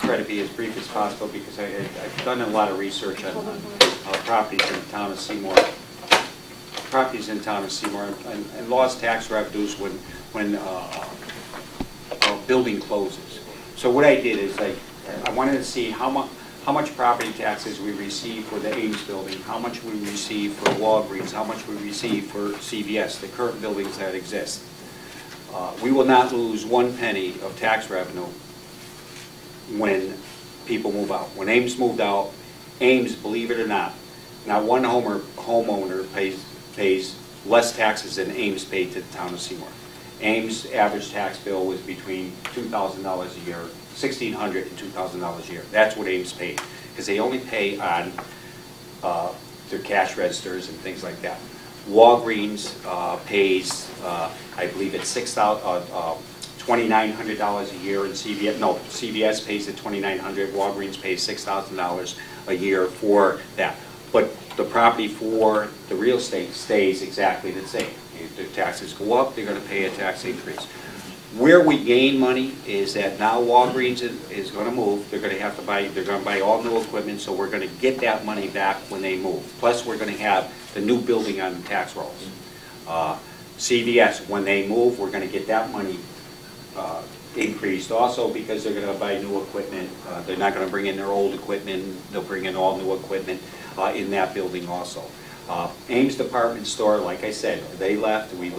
try to be as brief as possible because I've done a lot of research on properties in the town of Seymour. And lost tax revenues when a building closes. So what I did is I wanted to see how much property taxes we receive for the Ames building, how much we receive for Walgreens, how much we receive for CVS, the current buildings that exist. We will not lose 1 penny of tax revenue when people move out. When Ames moved out, Ames, believe it or not one homeowner pays less taxes than Ames paid to the town of Seymour. Ames' average tax bill was between $2,000 a year, $1,600 and $2,000 a year. That's what Ames paid, because they only pay on their cash registers and things like that. Walgreens pays, I believe it's $2,900 a year, and CVS pays at $2,900. Walgreens pays $6,000 a year for that. But the property for the real estate stays exactly the same. If the taxes go up, they're going to pay a tax increase. Where we gain money is that now Walgreens is going to move. They're going to buy all new equipment, so we're going to get that money back when they move. Plus, we're going to have the new building on the tax rolls. CVS, when they move, we're going to get that money increased also because they're going to buy new equipment. They're not going to bring in their old equipment. They'll bring in all new equipment in that building also. Ames department store, like I said, they left. We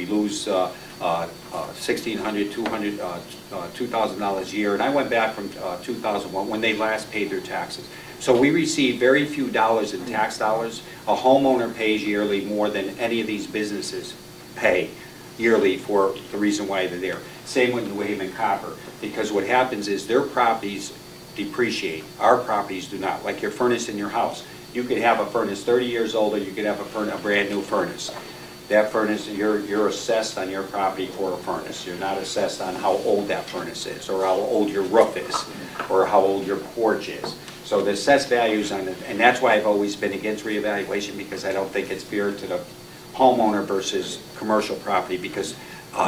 lose $1,600, $200, $2,000 a year, and I went back from 2001 when they last paid their taxes. So we receive very few dollars in tax dollars. A homeowner pays yearly more than any of these businesses pay yearly for the reason why they're there. Same with New Haven Copper, because what happens is their properties depreciate. Our properties do not. Like your furnace in your house. You could have a furnace 30 years old, or you could have a brand new furnace. That furnace, you're assessed on your property for a furnace. You're not assessed on how old that furnace is, or how old your roof is, or how old your porch is. So the assessed values on it, and that's why I've always been against reevaluation, because I don't think it's fair to the homeowner versus commercial property, because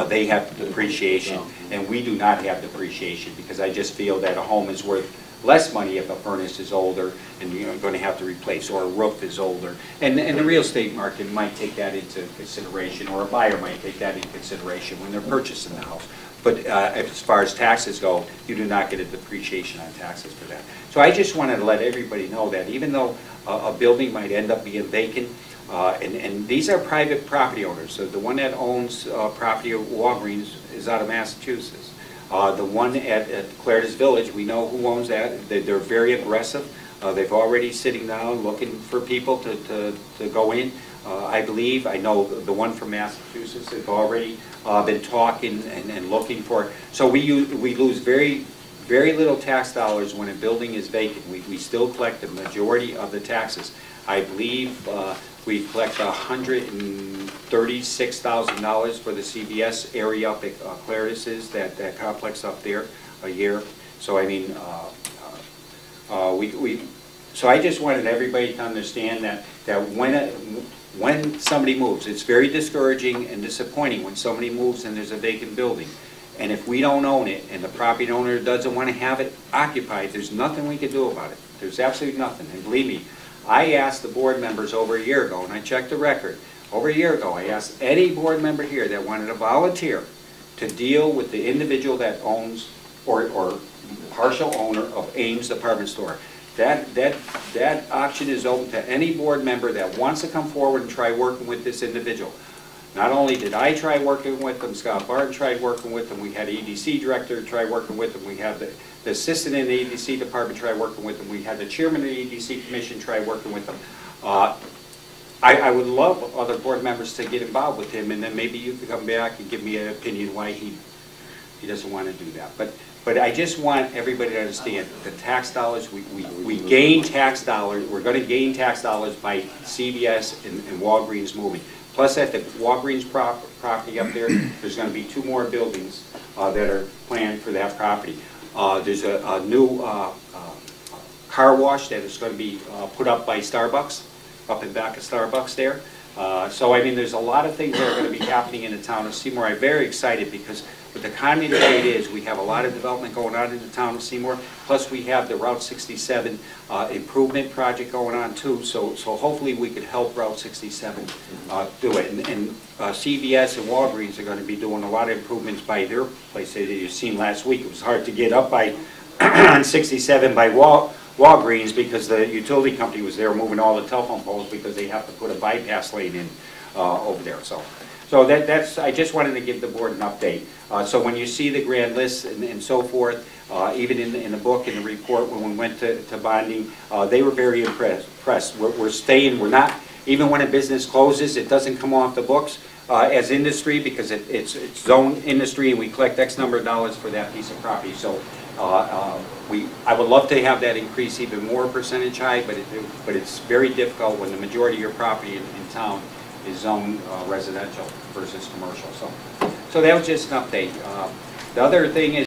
they have depreciation and we do not have depreciation, because I just feel that a home is worth less money if a furnace is older and you're going to have to replace, or a roof is older. And the real estate market might take that into consideration, or a buyer might take that into consideration when they're purchasing the house. But as far as taxes go, you do not get a depreciation on taxes for that. So I just wanted to let everybody know that even though a building might end up being vacant, and these are private property owners. So the one that owns property of Walgreens is out of Massachusetts. The one at Claridge's Village, we know who owns that. They're very aggressive. They've already sitting down looking for people to go in. I believe, I know the one from Massachusetts, they've already been talking and looking for it. So we lose very little tax dollars when a building is vacant. We still collect the majority of the taxes. I believe we collect $136,000 for the CVS area up at Claridge's, that complex up there, a year. So I mean, so I just wanted everybody to understand that when somebody moves, it's very discouraging and disappointing when somebody moves and there's a vacant building. And if we don't own it and the property owner doesn't want to have it occupied, there's nothing we can do about it. There's absolutely nothing. And believe me, I asked the board members over a year ago, and I checked the record. Over a year ago, I asked any board member here that wanted to volunteer to deal with the individual that owns or partial owner of Ames department store. That option is open to any board member that wants to come forward and try working with this individual. Not only did I try working with them, Scott Barton tried working with them, we had an EDC director try working with them, we had the assistant in the EDC department try working with them, we had the chairman of the EDC commission try working with them. I would love other board members to get involved with him, and then maybe you could come back and give me an opinion why he doesn't want to do that. But I just want everybody to understand the tax dollars, we gain tax dollars, we're going to gain tax dollars by CVS and Walgreens moving. Plus at the Walgreens property up there, there's going to be 2 more buildings that are planned for that property. There's a new car wash that is going to be put up by Starbucks, up in back of Starbucks there. So I mean, there's a lot of things that are going to be happening in the town of Seymour. I'm very excited because But the economy of the debate is we have a lot of development going on in the town of Seymour, plus we have the Route 67 improvement project going on too, so hopefully we could help Route 67 do it. And CVS and Walgreens are going to be doing a lot of improvements by their place that you've seen last week. It was hard to get up by on 67 by Walgreens because the utility company was there moving all the telephone poles because they have to put a bypass lane in over there. So that's, I just wanted to give the board an update. So when you see the grand list and so forth, even in the book, in the report, when we went to bonding, they were very impressed. We're staying, we're not, even when a business closes, it doesn't come off the books as industry because it's zone industry and we collect X number of dollars for that piece of property. So I would love to have that increase even more percentage high, but it's very difficult when the majority of your property in town is zoned residential versus commercial. So that was just an update. The other thing is